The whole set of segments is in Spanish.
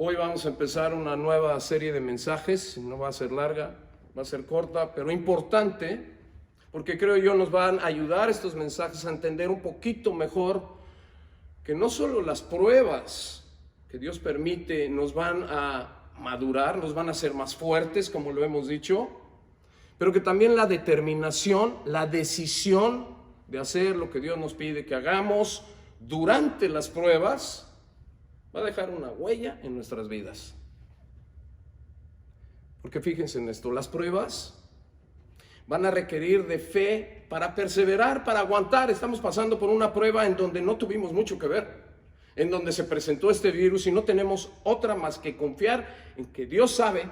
Hoy vamos a empezar una nueva serie de mensajes, no va a ser larga, va a ser corta, pero importante, porque creo yo nos van a ayudar estos mensajes a entender un poquito mejor que no solo las pruebas que Dios permite nos van a madurar, nos van a hacer más fuertes, como lo hemos dicho, pero que también la determinación, la decisión de hacer lo que Dios nos pide que hagamos durante las pruebas va a dejar una huella en nuestras vidas. Porque fíjense en esto, las pruebas van a requerir de fe para perseverar, para aguantar. Estamos pasando por una prueba en donde no tuvimos mucho que ver, en donde se presentó este virus y no tenemos otra más que confiar en que Dios sabe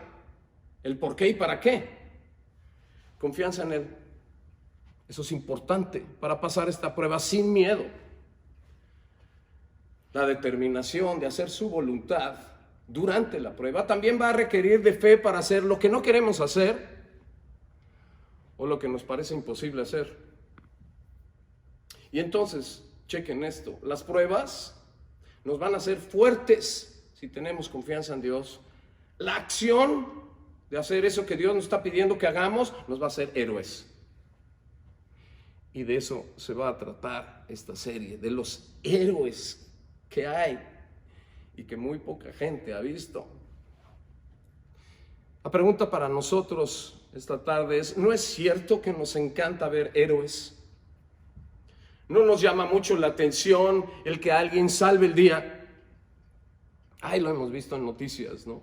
el por qué y para qué. Confianza en Él. Eso es importante para pasar esta prueba sin miedo. La determinación de hacer su voluntad durante la prueba también va a requerir de fe para hacer lo que no queremos hacer o lo que nos parece imposible hacer. Y entonces, chequen esto, las pruebas nos van a hacer fuertes si tenemos confianza en Dios. La acción de hacer eso que Dios nos está pidiendo que hagamos nos va a hacer héroes. Y de eso se va a tratar esta serie, de los héroes que hay y que muy poca gente ha visto. La pregunta para nosotros esta tarde es, ¿no es cierto que nos encanta ver héroes? ¿No nos llama mucho la atención el que alguien salve el día? Ay, lo hemos visto en noticias, ¿no?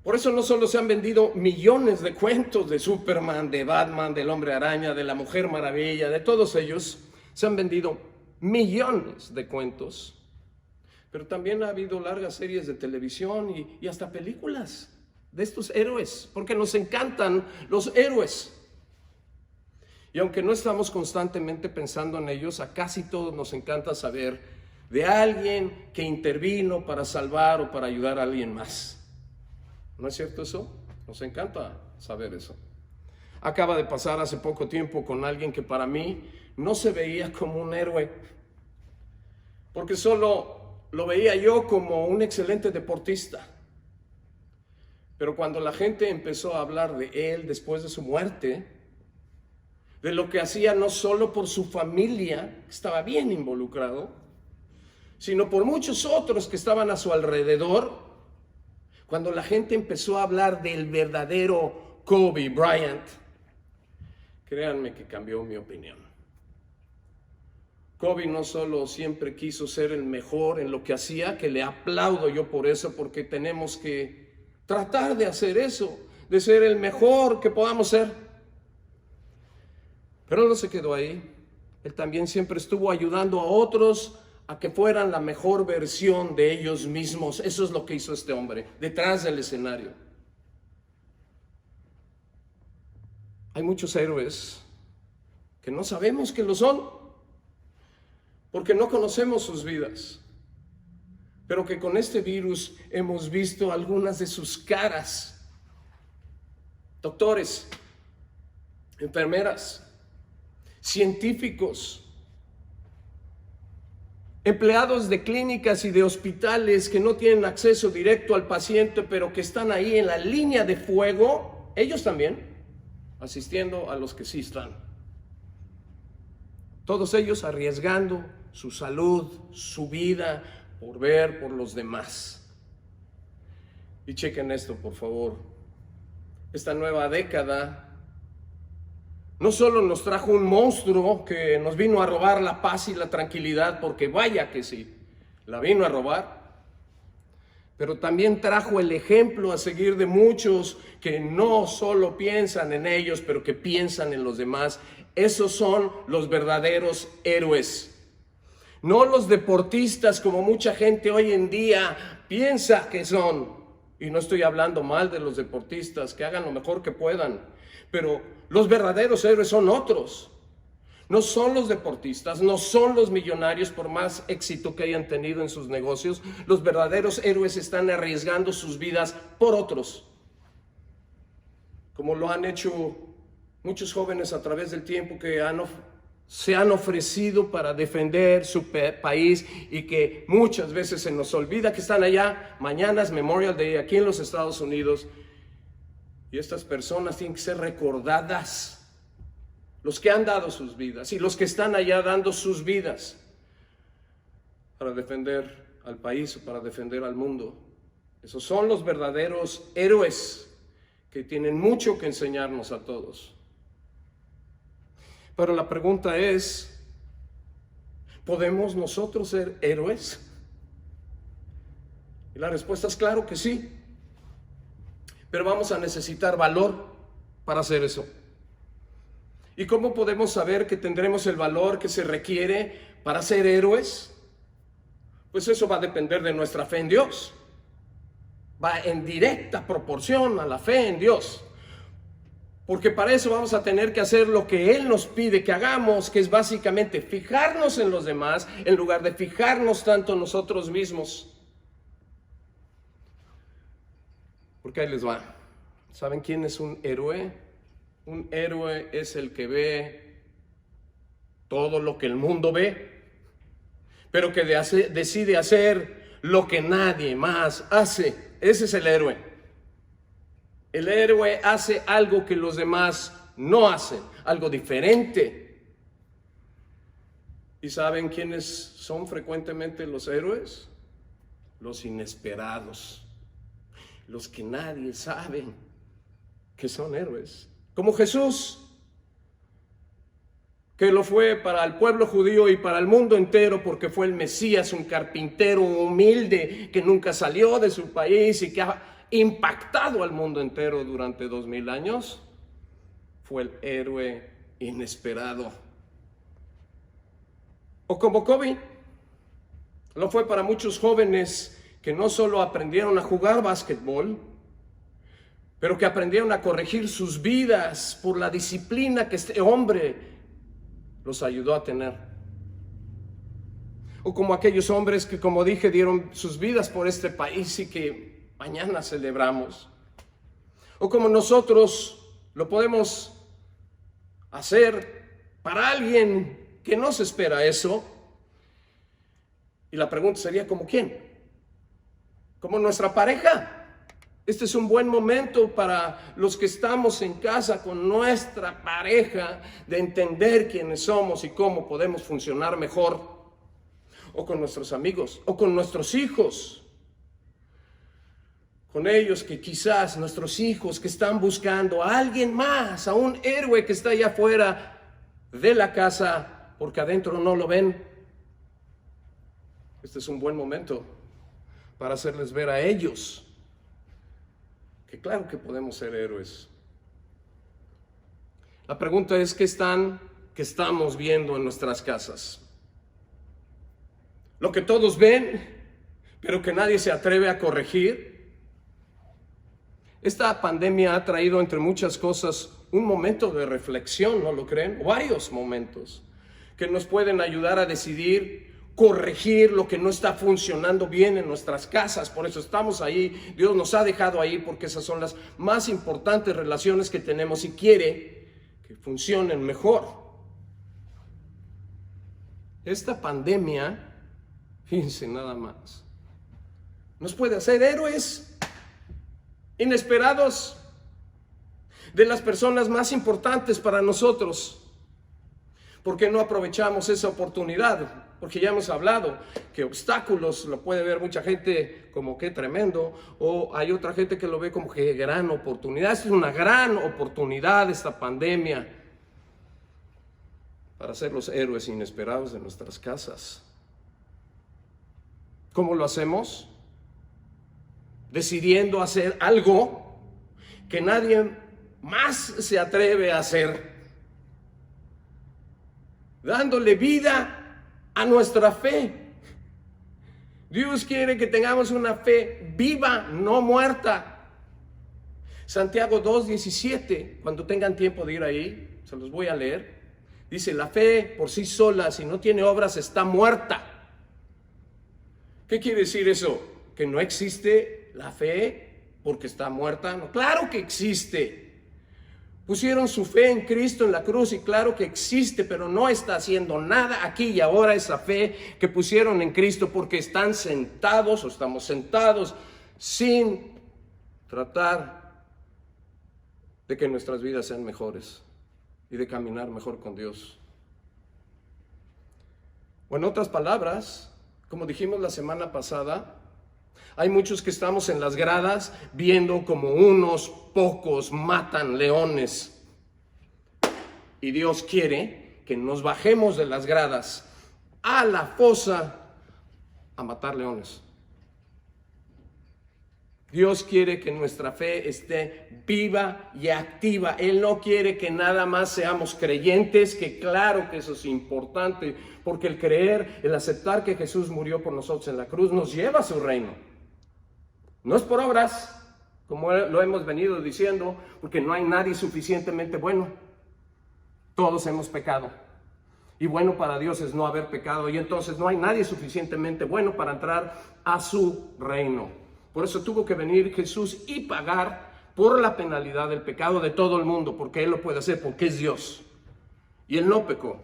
Por eso no solo se han vendido millones de cuentos de Superman, de Batman, del Hombre Araña, de la Mujer Maravilla, de todos ellos, se han vendido millones de cuentos, pero también ha habido largas series de televisión y hasta películas de estos héroes, porque nos encantan los héroes. Y aunque no estamos constantemente pensando en ellos, a casi todos nos encanta saber de alguien que intervino para salvar o para ayudar a alguien más. ¿No es cierto eso? Nos encanta saber eso. Acaba de pasar hace poco tiempo con alguien que para mí no se veía como un héroe, porque solo lo veía yo como un excelente deportista. Pero cuando la gente empezó a hablar de él después de su muerte, de lo que hacía no solo por su familia, que estaba bien involucrado, sino por muchos otros que estaban a su alrededor, cuando la gente empezó a hablar del verdadero Kobe Bryant, créanme que cambió mi opinión. Kobe no solo siempre quiso ser el mejor en lo que hacía, que le aplaudo yo por eso, porque tenemos que tratar de hacer eso, de ser el mejor que podamos ser. Pero no se quedó ahí. Él también siempre estuvo ayudando a otros a que fueran la mejor versión de ellos mismos. Eso es lo que hizo este hombre, detrás del escenario. Hay muchos héroes que no sabemos que lo son, porque no conocemos sus vidas, pero que con este virus hemos visto algunas de sus caras. Doctores, enfermeras, científicos, empleados de clínicas y de hospitales que no tienen acceso directo al paciente, pero que están ahí en la línea de fuego, ellos también, asistiendo a los que sí están. Todos ellos arriesgando su salud, su vida, por ver por los demás. Y chequen esto, por favor. Esta nueva década no solo nos trajo un monstruo que nos vino a robar la paz y la tranquilidad, porque vaya que sí, la vino a robar, pero también trajo el ejemplo a seguir de muchos que no solo piensan en ellos, pero que piensan en los demás. Esos son los verdaderos héroes. No los deportistas como mucha gente hoy en día piensa que son. Y no estoy hablando mal de los deportistas, que hagan lo mejor que puedan. Pero los verdaderos héroes son otros. No son los deportistas, no son los millonarios por más éxito que hayan tenido en sus negocios. Los verdaderos héroes están arriesgando sus vidas por otros, como lo han hecho muchos jóvenes a través del tiempo que han se han ofrecido para defender su país y que muchas veces se nos olvida que están allá. Mañana es Memorial Day aquí en los Estados Unidos y estas personas tienen que ser recordadas, los que han dado sus vidas y los que están allá dando sus vidas para defender al país o para defender al mundo. Esos son los verdaderos héroes que tienen mucho que enseñarnos a todos. Pero la pregunta es, ¿podemos nosotros ser héroes? Y la respuesta es claro que sí. Pero vamos a necesitar valor para hacer eso. ¿Y cómo podemos saber que tendremos el valor que se requiere para ser héroes? Pues eso va a depender de nuestra fe en Dios. Va en directa proporción a la fe en Dios. Porque para eso vamos a tener que hacer lo que Él nos pide que hagamos, que es básicamente fijarnos en los demás en lugar de fijarnos tanto en nosotros mismos. Porque ahí les va. ¿Saben quién es un héroe? Un héroe es el que ve todo lo que el mundo ve, pero que decide hacer lo que nadie más hace. Ese es el héroe. El héroe hace algo que los demás no hacen, algo diferente. ¿Y saben quiénes son frecuentemente los héroes? Los inesperados, los que nadie sabe que son héroes. Como Jesús, que lo fue para el pueblo judío y para el mundo entero porque fue el Mesías, un carpintero humilde que nunca salió de su país y que ha impactado al mundo entero durante 2000 años, fue el héroe inesperado. O como Kobe, lo fue para muchos jóvenes que no solo aprendieron a jugar básquetbol, pero que aprendieron a corregir sus vidas por la disciplina que este hombre los ayudó a tener. O como aquellos hombres que, como dije, dieron sus vidas por este país y que mañana celebramos. O como nosotros lo podemos hacer para alguien que no se espera eso. Y la pregunta sería, ¿como quién? ¿Como nuestra pareja? Este es un buen momento para los que estamos en casa con nuestra pareja de entender quiénes somos y cómo podemos funcionar mejor. O con nuestros amigos, o con nuestros hijos. Con ellos que quizás nuestros hijos que están buscando a alguien más, a un héroe que está allá afuera de la casa porque adentro no lo ven. Este es un buen momento para hacerles ver a ellos que claro que podemos ser héroes. La pregunta es, ¿qué estamos viendo en nuestras casas? Lo que todos ven, pero que nadie se atreve a corregir. Esta pandemia ha traído, entre muchas cosas, un momento de reflexión, ¿no lo creen? Varios momentos que nos pueden ayudar a decidir, corregir lo que no está funcionando bien en nuestras casas. Por eso estamos ahí. Dios nos ha dejado ahí porque esas son las más importantes relaciones que tenemos y quiere que funcionen mejor. Esta pandemia, fíjense nada más, nos puede hacer héroes inesperados de las personas más importantes para nosotros. ¿Por qué no aprovechamos esa oportunidad? Porque ya hemos hablado que obstáculos lo puede ver mucha gente como que tremendo, o hay otra gente que lo ve como que gran oportunidad. Esta es una gran oportunidad, esta pandemia, para ser los héroes inesperados de nuestras casas. ¿Cómo lo hacemos? Decidiendo hacer algo que nadie más se atreve a hacer, dándole vida a nuestra fe. Dios quiere que tengamos una fe viva, no muerta. Santiago 2:17, cuando tengan tiempo de ir ahí, se los voy a leer. Dice, la fe por sí sola, si no tiene obras, está muerta. ¿Qué quiere decir eso? ¿Que no existe la fe porque está muerta? No, claro que existe. Pusieron su fe en Cristo en la cruz y claro que existe, pero no está haciendo nada aquí y ahora esa fe que pusieron en Cristo porque están sentados o estamos sentados sin tratar de que nuestras vidas sean mejores y de caminar mejor con Dios. O en otras palabras, como dijimos la semana pasada, hay muchos que estamos en las gradas viendo como unos pocos matan leones. Y Dios quiere que nos bajemos de las gradas a la fosa a matar leones. Dios quiere que nuestra fe esté viva y activa. Él no quiere que nada más seamos creyentes, que claro que eso es importante, porque el creer, el aceptar que Jesús murió por nosotros en la cruz nos lleva a su reino. No es por obras, como lo hemos venido diciendo, porque no hay nadie suficientemente bueno. Todos hemos pecado. Y bueno para Dios es no haber pecado. Y entonces no hay nadie suficientemente bueno para entrar a su reino. Por eso tuvo que venir Jesús y pagar por la penalidad del pecado de todo el mundo. Porque Él lo puede hacer, porque es Dios. Y Él no pecó.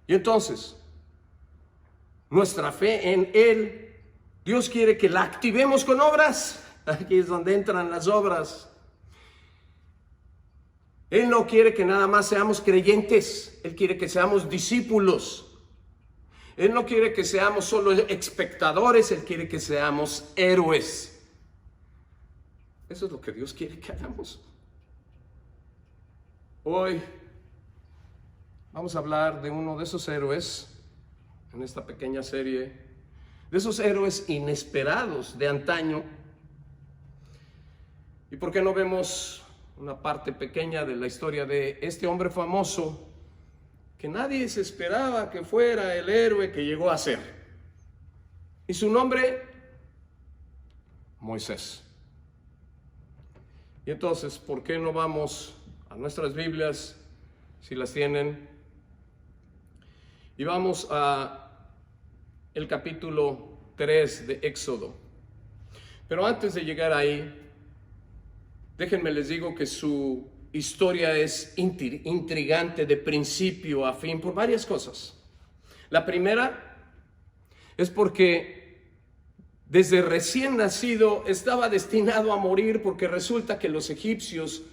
Y entonces, nuestra fe en Él, Dios quiere que la activemos con obras. Aquí es donde entran las obras. Él no quiere que nada más seamos creyentes. Él quiere que seamos discípulos. Él no quiere que seamos solo espectadores. Él quiere que seamos héroes. Eso es lo que Dios quiere que hagamos. Hoy vamos a hablar de uno de esos héroes en esta pequeña serie. De esos héroes inesperados de antaño. ¿Y por qué no vemos una parte pequeña de la historia de este hombre famoso que nadie se esperaba que fuera el héroe que llegó a ser? Y su nombre, Moisés. Y entonces, ¿por qué no vamos a nuestras Biblias, si las tienen? Y vamos a el capítulo 3 de Éxodo. Pero antes de llegar ahí, déjenme les digo que su historia es intrigante de principio a fin por varias cosas. La primera es porque desde recién nacido estaba destinado a morir, porque resulta que los egipcios,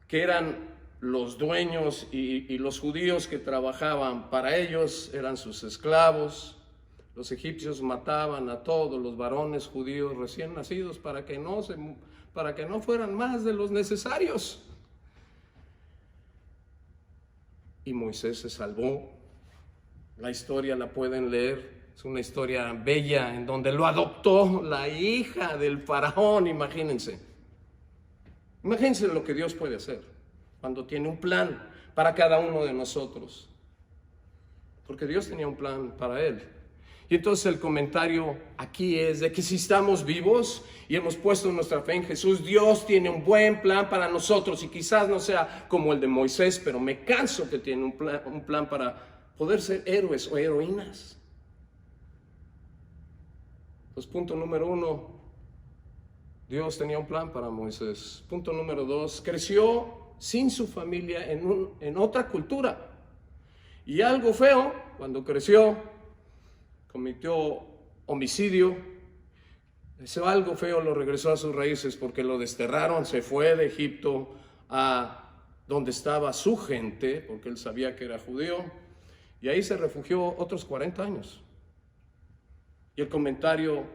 que eran los dueños y los judíos que trabajaban para ellos, eran sus esclavos. Los egipcios mataban a todos los varones judíos recién nacidos para que no fueran más de los necesarios. Y Moisés se salvó. La historia la pueden leer. Es una historia bella en donde lo adoptó la hija del faraón. Imagínense lo que Dios puede hacer cuando tiene un plan para cada uno de nosotros. Porque Dios tenía un plan para él. Y entonces el comentario aquí es de que si estamos vivos y hemos puesto nuestra fe en Jesús, Dios tiene un buen plan para nosotros. Y quizás no sea como el de Moisés, pero me canso que tiene un plan para poder ser héroes o heroínas. Pues punto número 1, Dios tenía un plan para Moisés. Punto número 2, creció sin su familia en otra cultura. Y algo feo, cuando creció, cometió homicidio. Ese algo feo lo regresó a sus raíces porque lo desterraron, se fue de Egipto a donde estaba su gente, porque él sabía que era judío, y ahí se refugió otros 40 años. Y el comentario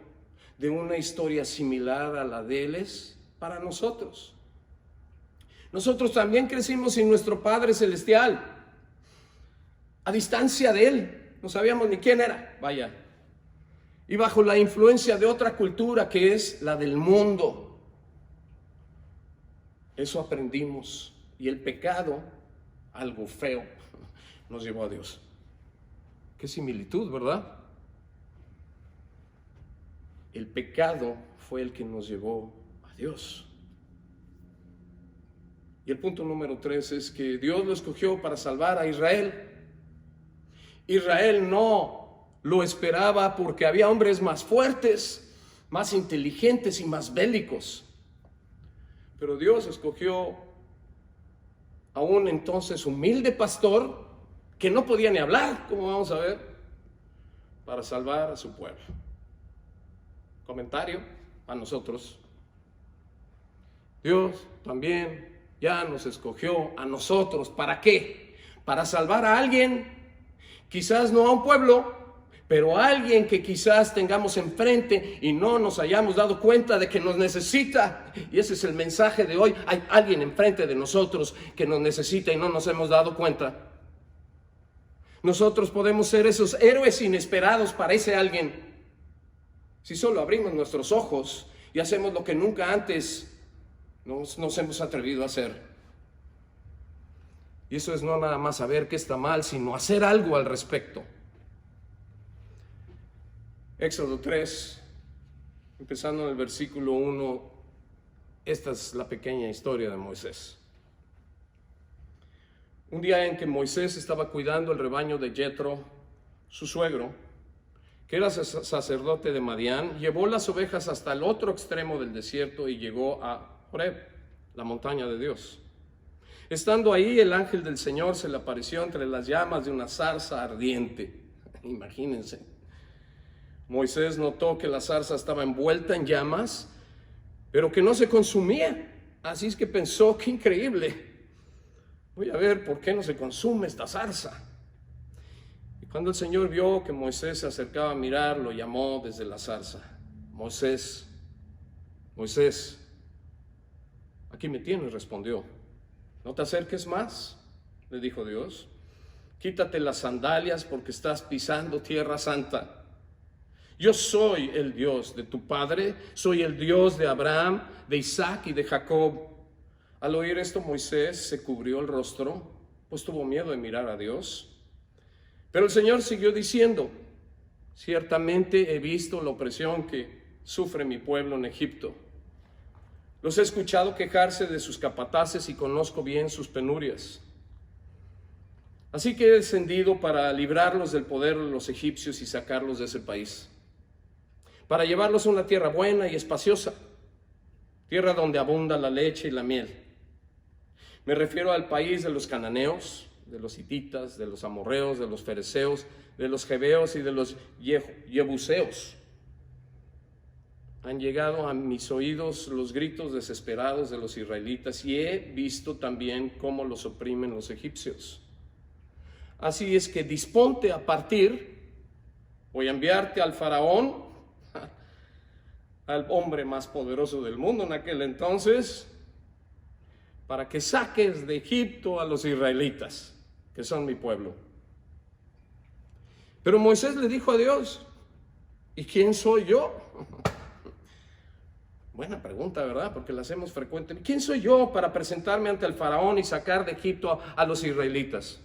de una historia similar a la de él es para nosotros. Nosotros también crecimos sin nuestro Padre Celestial, a distancia de Él, no sabíamos ni quién era, vaya, y bajo la influencia de otra cultura que es la del mundo. Eso aprendimos, y el pecado, algo feo, nos llevó a Dios. Qué similitud, ¿verdad? El pecado fue el que nos llevó a Dios. Y el punto número 3 es que Dios lo escogió para salvar a Israel. Israel no lo esperaba porque había hombres más fuertes, más inteligentes y más bélicos. Pero Dios escogió a un entonces humilde pastor que no podía ni hablar, como vamos a ver, para salvar a su pueblo. Comentario a nosotros. Dios también ya nos escogió a nosotros. ¿Para qué? Para salvar a alguien, quizás no a un pueblo, pero a alguien que quizás tengamos enfrente y no nos hayamos dado cuenta de que nos necesita. Y ese es el mensaje de hoy. Hay alguien enfrente de nosotros que nos necesita y no nos hemos dado cuenta. Nosotros podemos ser esos héroes inesperados para ese alguien si solo abrimos nuestros ojos y hacemos lo que nunca antes nos hemos atrevido a hacer. Y eso es no nada más saber que está mal, sino hacer algo al respecto. Éxodo 3, empezando en el versículo 1, esta es la pequeña historia de Moisés. Un día en que Moisés estaba cuidando el rebaño de Jetro, su suegro, que era sacerdote de Madián, llevó las ovejas hasta el otro extremo del desierto y llegó a Horeb, la montaña de Dios. Estando ahí, el ángel del Señor se le apareció entre las llamas de una zarza ardiente. Imagínense. Moisés notó que la zarza estaba envuelta en llamas, pero que no se consumía. Así es que pensó, qué increíble. Voy a ver por qué no se consume esta zarza. Y cuando el Señor vio que Moisés se acercaba a mirar, lo llamó desde la zarza. Moisés, Moisés, aquí me tienes, respondió. No te acerques más, le dijo Dios. Quítate las sandalias porque estás pisando tierra santa. Yo soy el Dios de tu padre, soy el Dios de Abraham, de Isaac y de Jacob. Al oír esto, Moisés se cubrió el rostro, pues tuvo miedo de mirar a Dios. Pero el Señor siguió diciendo, ciertamente he visto la opresión que sufre mi pueblo en Egipto. Los he escuchado quejarse de sus capataces y conozco bien sus penurias. Así que he descendido para librarlos del poder de los egipcios y sacarlos de ese país, para llevarlos a una tierra buena y espaciosa, tierra donde abunda la leche y la miel. Me refiero al país de los cananeos, de los hititas, de los amorreos, de los fereceos, de los jebeos y de los jebuseos. Han llegado a mis oídos los gritos desesperados de los israelitas y he visto también cómo los oprimen los egipcios. Así es que disponte a partir, voy a enviarte al faraón, al hombre más poderoso del mundo en aquel entonces, para que saques de Egipto a los israelitas, que son mi pueblo. Pero Moisés le dijo a Dios, ¿y quién soy yo? Buena pregunta, ¿verdad? Porque la hacemos frecuente. ¿Quién soy yo para presentarme ante el faraón y sacar de Egipto a los israelitas?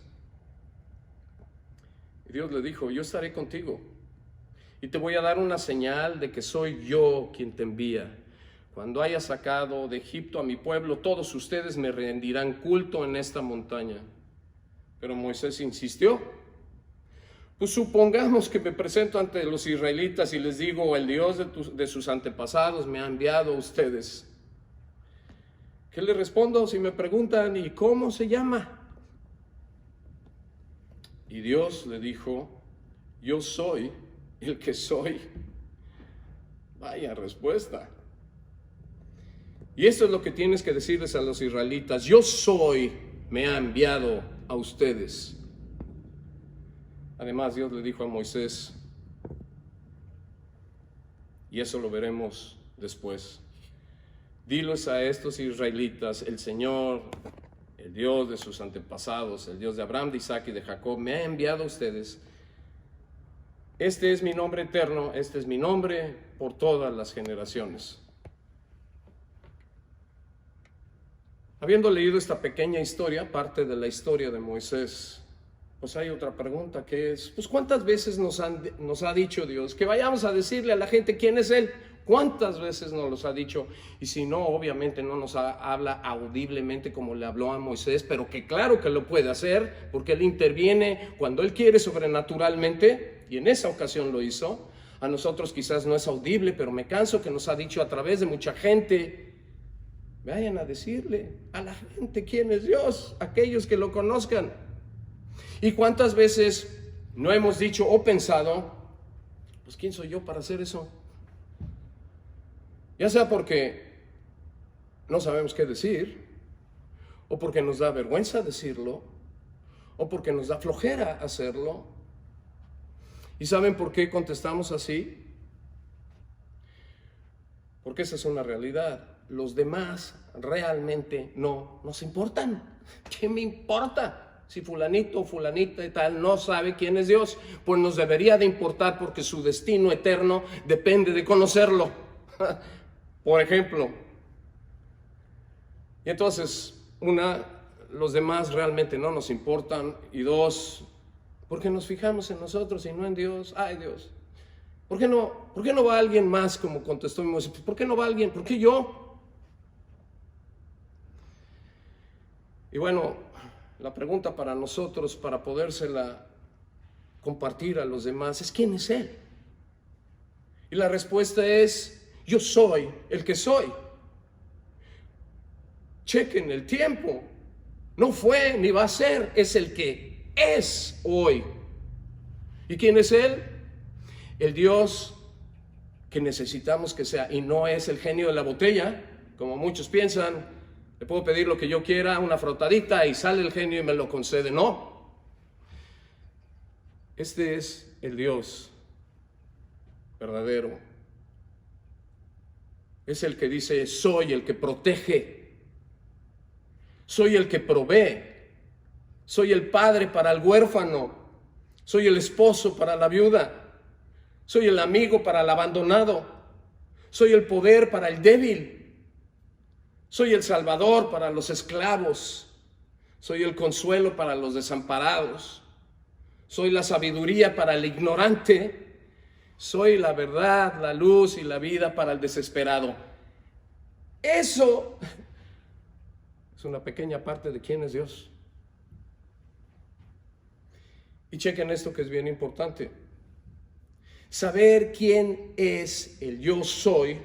Y Dios le dijo, yo estaré contigo y te voy a dar una señal de que soy yo quien te envía. Cuando haya sacado de Egipto a mi pueblo, todos ustedes me rendirán culto en esta montaña. Pero Moisés insistió. Pues supongamos que me presento ante los israelitas y les digo, el Dios de sus antepasados me ha enviado a ustedes. ¿Qué les respondo si me preguntan, ¿y cómo se llama? Y Dios le dijo, yo soy el que soy. Vaya respuesta. Y esto es lo que tienes que decirles a los israelitas, yo soy, me ha enviado a ustedes. Además, Dios le dijo a Moisés, y eso lo veremos después, diles a estos israelitas, el Señor, el Dios de sus antepasados, el Dios de Abraham, de Isaac y de Jacob, me ha enviado a ustedes. Este es mi nombre eterno, este es mi nombre por todas las generaciones. Habiendo leído esta pequeña historia, parte de la historia de Moisés, pues hay otra pregunta que es, pues ¿cuántas veces nos ha dicho Dios que vayamos a decirle a la gente quién es Él? ¿Cuántas veces nos los ha dicho? Y si no, obviamente no nos habla audiblemente como le habló a Moisés, pero que claro que lo puede hacer, porque Él interviene cuando Él quiere sobrenaturalmente, y en esa ocasión lo hizo. A nosotros quizás no es audible, pero me canso que nos ha dicho a través de mucha gente. Vayan a decirle a la gente quién es Dios, aquellos que lo conozcan. ¿Y cuántas veces no hemos dicho o pensado, pues quién soy yo para hacer eso? Ya sea porque no sabemos qué decir, o porque nos da vergüenza decirlo, o porque nos da flojera hacerlo. ¿Y saben por qué contestamos así? Porque esa es una realidad. Los demás realmente no nos importan. ¿Qué me importa si fulanito o fulanita y tal no sabe quién es Dios? Pues nos debería de importar, porque su destino eterno depende de conocerlo. Por ejemplo. Y entonces, los demás realmente no nos importan. Y dos, porque nos fijamos en nosotros y no en Dios. Ay, Dios, ¿por qué no va alguien más? Como contestó Moisés, ¿por qué no va alguien? ¿Por qué yo? Y bueno, la pregunta para nosotros, para podérsela compartir a los demás, es ¿quién es Él? Y la respuesta es: yo soy el que soy. Chequen el tiempo. No fue ni va a ser, es el que es hoy. ¿Y quién es Él? El Dios que necesitamos que sea, y no es el genio de la botella, como muchos piensan. Le puedo pedir lo que yo quiera, una frotadita, y sale el genio y me lo concede. No. Este es el Dios verdadero. Es el que dice: soy el que protege, soy el que provee, soy el padre para el huérfano, soy el esposo para la viuda, soy el amigo para el abandonado, soy el poder para el débil, soy el salvador para los esclavos, soy el consuelo para los desamparados, soy la sabiduría para el ignorante, soy la verdad, la luz y la vida para el desesperado. Eso es una pequeña parte de quién es Dios. Y chequen esto, que es bien importante. Saber quién es el yo soy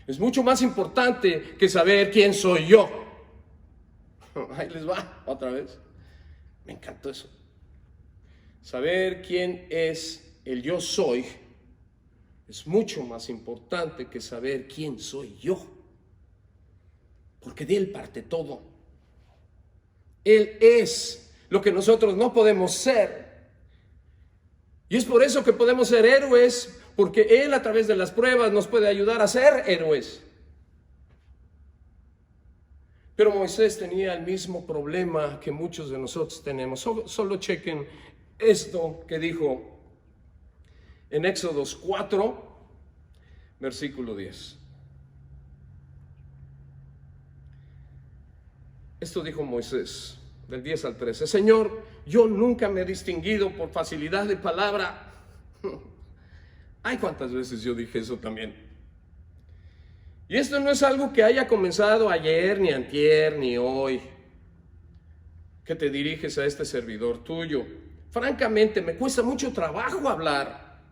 es mucho más importante que saber quién soy yo. Ahí les va, otra vez. Me encantó eso. Saber quién es el yo soy es mucho más importante que saber quién soy yo. Porque de Él parte todo. Él es lo que nosotros no podemos ser. Y es por eso que podemos ser héroes, porque Él a través de las pruebas nos puede ayudar a ser héroes. Pero Moisés tenía el mismo problema que muchos de nosotros tenemos. Solo chequen esto que dijo en Éxodos 4, versículo 10. Esto dijo Moisés, del 10 al 13. Señor, yo nunca me he distinguido por facilidad de palabra. Ay, cuántas veces yo dije eso también. Y esto no es algo que haya comenzado ayer, ni antier, ni hoy, que te diriges a este servidor tuyo. Francamente, me cuesta mucho trabajo hablar.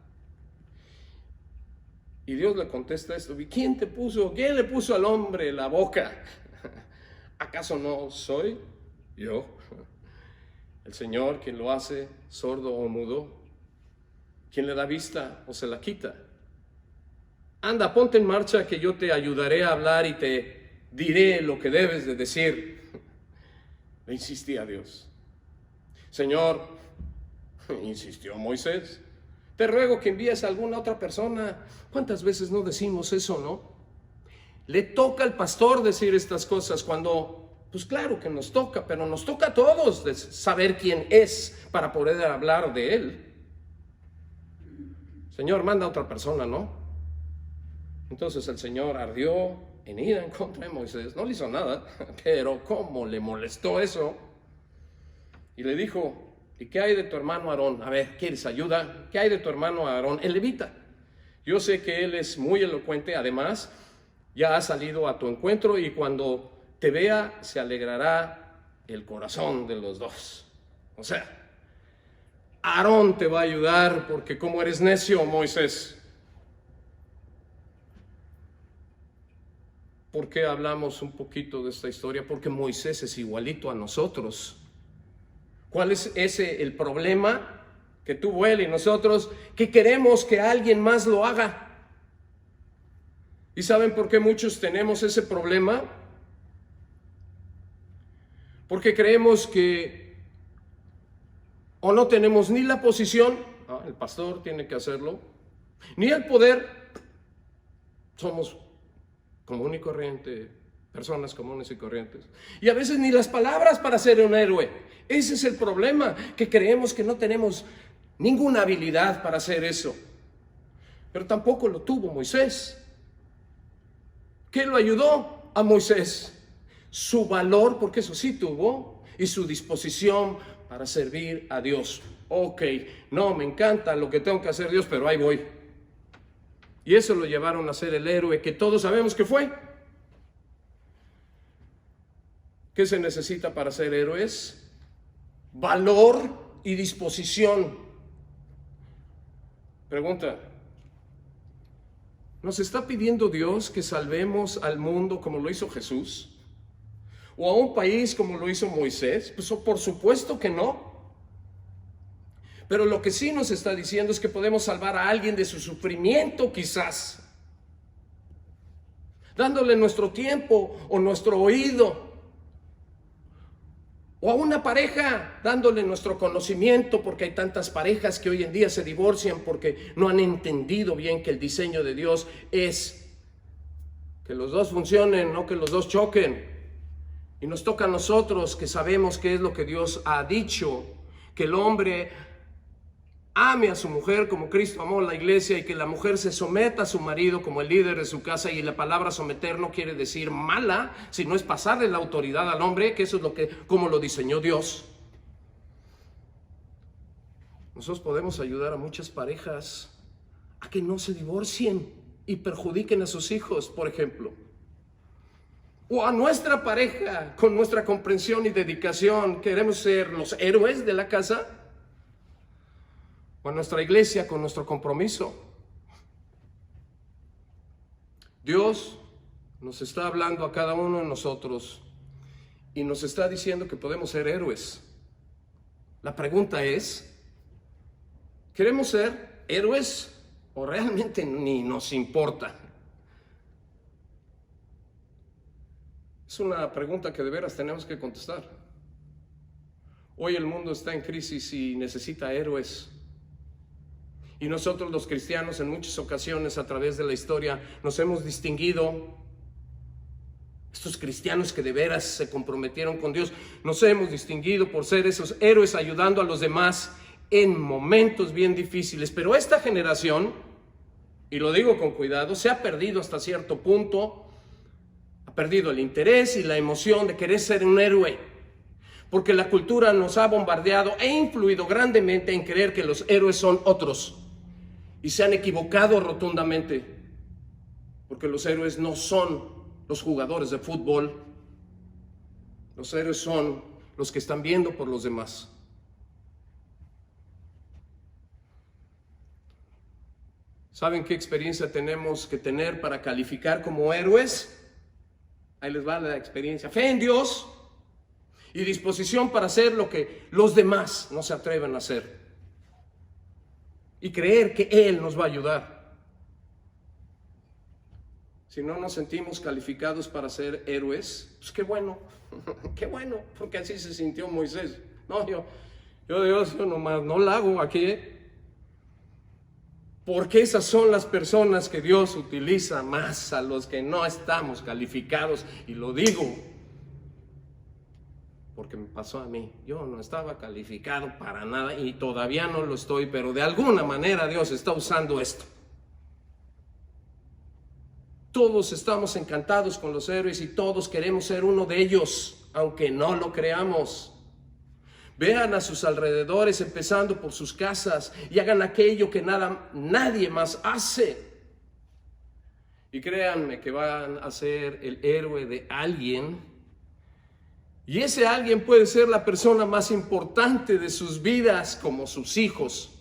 Y Dios le contesta esto: ¿quién le puso al hombre la boca? ¿Acaso no soy yo el Señor quien lo hace sordo o mudo? ¿Quién le da vista o se la quita? Anda, ponte en marcha, que yo te ayudaré a hablar y te diré lo que debes de decir. Le insistía a Dios. Señor, insistió Moisés, te ruego que envíes a alguna otra persona. ¿Cuántas veces no decimos eso, no? Le toca al pastor decir estas cosas cuando, pues claro que nos toca, pero nos toca a todos saber quién es para poder hablar de Él. Señor, manda a otra persona, ¿no? Entonces el Señor ardió en ira en contra de Moisés. No le hizo nada, pero cómo le molestó eso. Y le dijo: ¿y qué hay de tu hermano Aarón? A ver, ¿quieres ayuda? ¿Qué hay de tu hermano Aarón, el levita? Yo sé que él es muy elocuente, además ya ha salido a tu encuentro, y cuando te vea se alegrará el corazón de los dos. O sea, Aarón te va a ayudar, porque como eres necio, Moisés. ¿Por qué hablamos un poquito de esta historia? Porque Moisés es igualito a nosotros. ¿Cuál es el problema que tuvo él y nosotros? Que queremos que alguien más lo haga. ¿Y saben por qué muchos tenemos ese problema? Porque creemos que o no tenemos ni la posición, el pastor tiene que hacerlo, ni el poder. Somos común y corriente, personas comunes y corrientes, y a veces ni las palabras para ser un héroe. Ese es el problema, que creemos que no tenemos ninguna habilidad para hacer eso. Pero tampoco lo tuvo Moisés. ¿Qué lo ayudó a Moisés? Su valor, porque eso sí tuvo, y su disposición para servir a Dios. Ok, no me encanta lo que tengo que hacer, Dios, pero ahí voy. Y eso lo llevaron a ser el héroe que todos sabemos que fue. ¿Qué se necesita para ser héroes? Valor y disposición. Pregunta: ¿nos está pidiendo Dios que salvemos al mundo como lo hizo Jesús? ¿O a un país como lo hizo Moisés? Pues por supuesto que no. Pero lo que sí nos está diciendo es que podemos salvar a alguien de su sufrimiento, quizás, dándole nuestro tiempo o nuestro oído. O a una pareja, dándole nuestro conocimiento, porque hay tantas parejas que hoy en día se divorcian porque no han entendido bien que el diseño de Dios es que los dos funcionen, no que los dos choquen. Y nos toca a nosotros, que sabemos qué es lo que Dios ha dicho, que el hombre ame a su mujer como Cristo amó a la iglesia, y que la mujer se someta a su marido como el líder de su casa. Y la palabra someter no quiere decir mala, sino es pasarle la autoridad al hombre, que eso es como lo diseñó Dios. Nosotros podemos ayudar a muchas parejas a que no se divorcien y perjudiquen a sus hijos, por ejemplo. O a nuestra pareja, con nuestra comprensión y dedicación, queremos ser los héroes de la casa. O a nuestra iglesia, con nuestro compromiso. Dios nos está hablando a cada uno de nosotros y nos está diciendo que podemos ser héroes. La pregunta es: ¿queremos ser héroes o realmente ni nos importa? Es una pregunta que de veras tenemos que contestar. Hoy el mundo está en crisis y necesita héroes. Y nosotros los cristianos en muchas ocasiones a través de la historia nos hemos distinguido. Estos cristianos que de veras se comprometieron con Dios, nos hemos distinguido por ser esos héroes ayudando a los demás en momentos bien difíciles. Pero esta generación, y lo digo con cuidado, se ha perdido hasta cierto punto. Ha perdido el interés y la emoción de querer ser un héroe, porque la cultura nos ha bombardeado e influido grandemente en creer que los héroes son otros. Y se han equivocado rotundamente, porque los héroes no son los jugadores de fútbol. Los héroes son los que están viendo por los demás. ¿Saben qué experiencia tenemos que tener para calificar como héroes? Ahí les va la experiencia: fe en Dios y disposición para hacer lo que los demás no se atreven a hacer. Y creer que Él nos va a ayudar. Si no nos sentimos calificados para ser héroes, pues qué bueno, qué bueno, porque así se sintió Moisés. No, yo Dios, yo nomás no la hago aquí, porque esas son las personas que Dios utiliza más, a los que no estamos calificados. Y lo digo porque me pasó a mí. Yo no estaba calificado para nada y todavía no lo estoy, pero de alguna manera Dios está usando esto. Todos estamos encantados con los héroes y todos queremos ser uno de ellos, aunque no lo creamos. Vean a sus alrededores, empezando por sus casas, y hagan aquello que nadie más hace. Y créanme que van a ser el héroe de alguien. Y ese alguien puede ser la persona más importante de sus vidas, como sus hijos.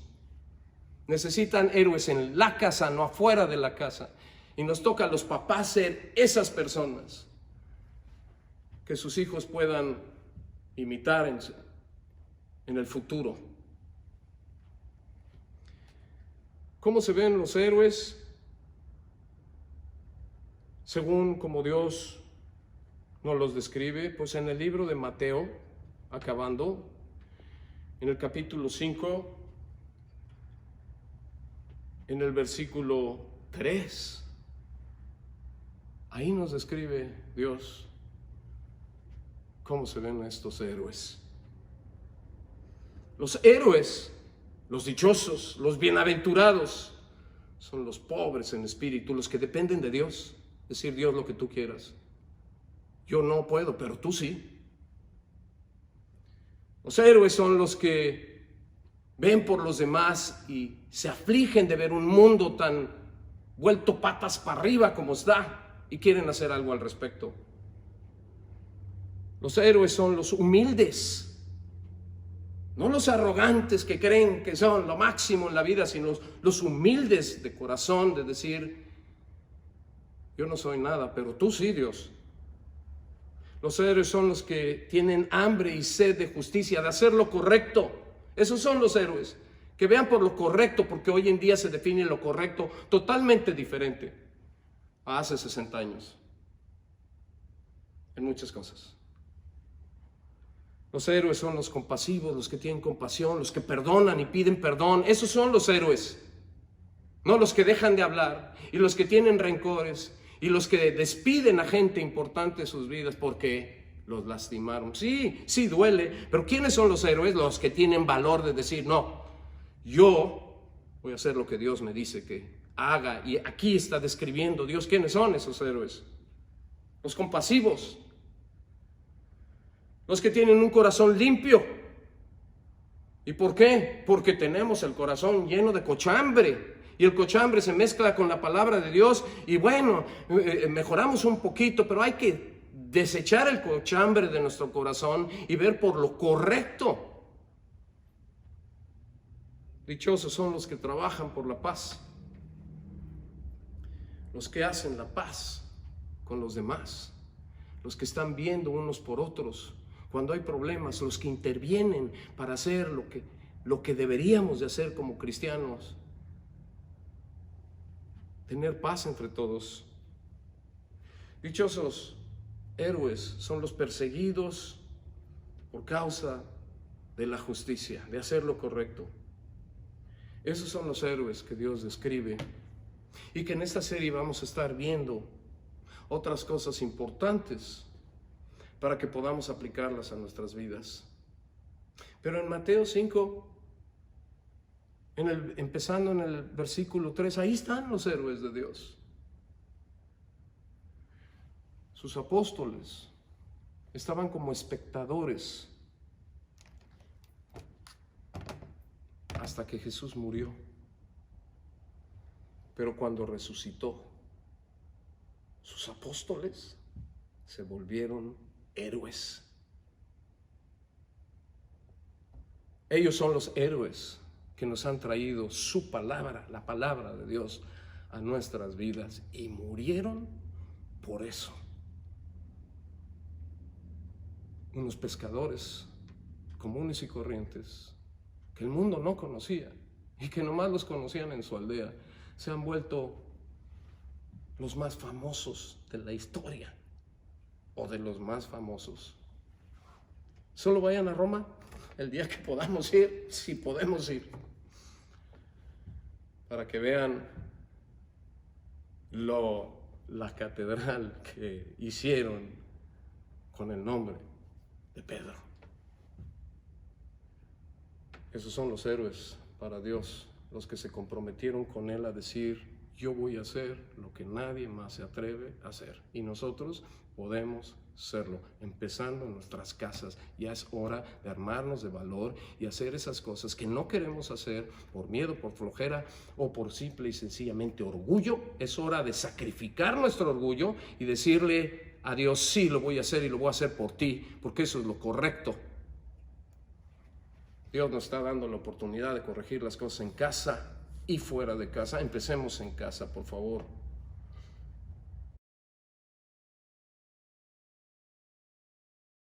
Necesitan héroes en la casa, no afuera de la casa. Y nos toca a los papás ser esas personas que sus hijos puedan imitar en el futuro. ¿Cómo se ven los héroes? Según como Dios nos los describe, pues en el libro de Mateo, acabando, en el capítulo 5, en el versículo 3, ahí nos describe Dios cómo se ven estos héroes. Los héroes, los dichosos, los bienaventurados, son los pobres en espíritu, los que dependen de Dios. Decir, Dios, lo que tú quieras. Yo no puedo, pero tú sí. Los héroes son los que ven por los demás y se afligen de ver un mundo tan vuelto patas para arriba como está y quieren hacer algo al respecto. Los héroes son los humildes, no los arrogantes que creen que son lo máximo en la vida, sino los humildes de corazón, de decir, yo no soy nada, pero tú sí, Dios. Los héroes son los que tienen hambre y sed de justicia, de hacer lo correcto. Esos son los héroes, que vean por lo correcto, porque hoy en día se define lo correcto totalmente diferente a hace 60 años, en muchas cosas. Los héroes son los compasivos, los que tienen compasión, los que perdonan y piden perdón. Esos son los héroes, no los que dejan de hablar y los que tienen rencores y los que despiden a gente importante de sus vidas porque los lastimaron. Sí, sí duele, pero ¿quiénes son los héroes? Los que tienen valor de decir, no, yo voy a hacer lo que Dios me dice que haga. Y aquí está describiendo Dios quiénes son esos héroes. Los compasivos, los que tienen un corazón limpio. ¿Y por qué? Porque tenemos el corazón lleno de cochambre. Y el cochambre se mezcla con la palabra de Dios. Y bueno, mejoramos un poquito, pero hay que desechar el cochambre de nuestro corazón y ver por lo correcto. Dichosos son los que trabajan por la paz, los que hacen la paz con los demás, los que están viendo unos por otros cuando hay problemas, los que intervienen para hacer lo que deberíamos de hacer como cristianos. Tener paz entre todos. Dichosos héroes son los perseguidos por causa de la justicia, de hacer lo correcto. Esos son los héroes que Dios describe y que en esta serie vamos a estar viendo otras cosas importantes para que podamos aplicarlas a nuestras vidas. Pero en Mateo 5, empezando en el versículo 3, ahí están los héroes de Dios. Sus apóstoles estaban como espectadores hasta que Jesús murió. Pero cuando resucitó, sus apóstoles se volvieron héroes. Ellos son los héroes que nos han traído su palabra, la palabra de Dios, a nuestras vidas y murieron por eso. Unos pescadores comunes y corrientes que el mundo no conocía y que nomás los conocían en su aldea, se han vuelto los más famosos de la historia o de los más famosos. Solo vayan a Roma el día que podamos ir, si podemos ir, para que vean la catedral que hicieron con el nombre de Pedro. Esos son los héroes para Dios, los que se comprometieron con Él a decir, yo voy a hacer lo que nadie más se atreve a hacer. Y nosotros podemos serlo, empezando en nuestras casas. Ya es hora de armarnos de valor y hacer esas cosas que no queremos hacer por miedo, por flojera o por simple y sencillamente orgullo. Es hora de sacrificar nuestro orgullo y decirle a Dios, sí, lo voy a hacer y lo voy a hacer por ti, porque eso es lo correcto. Dios nos está dando la oportunidad de corregir las cosas en casa y fuera de casa. Empecemos en casa, por favor.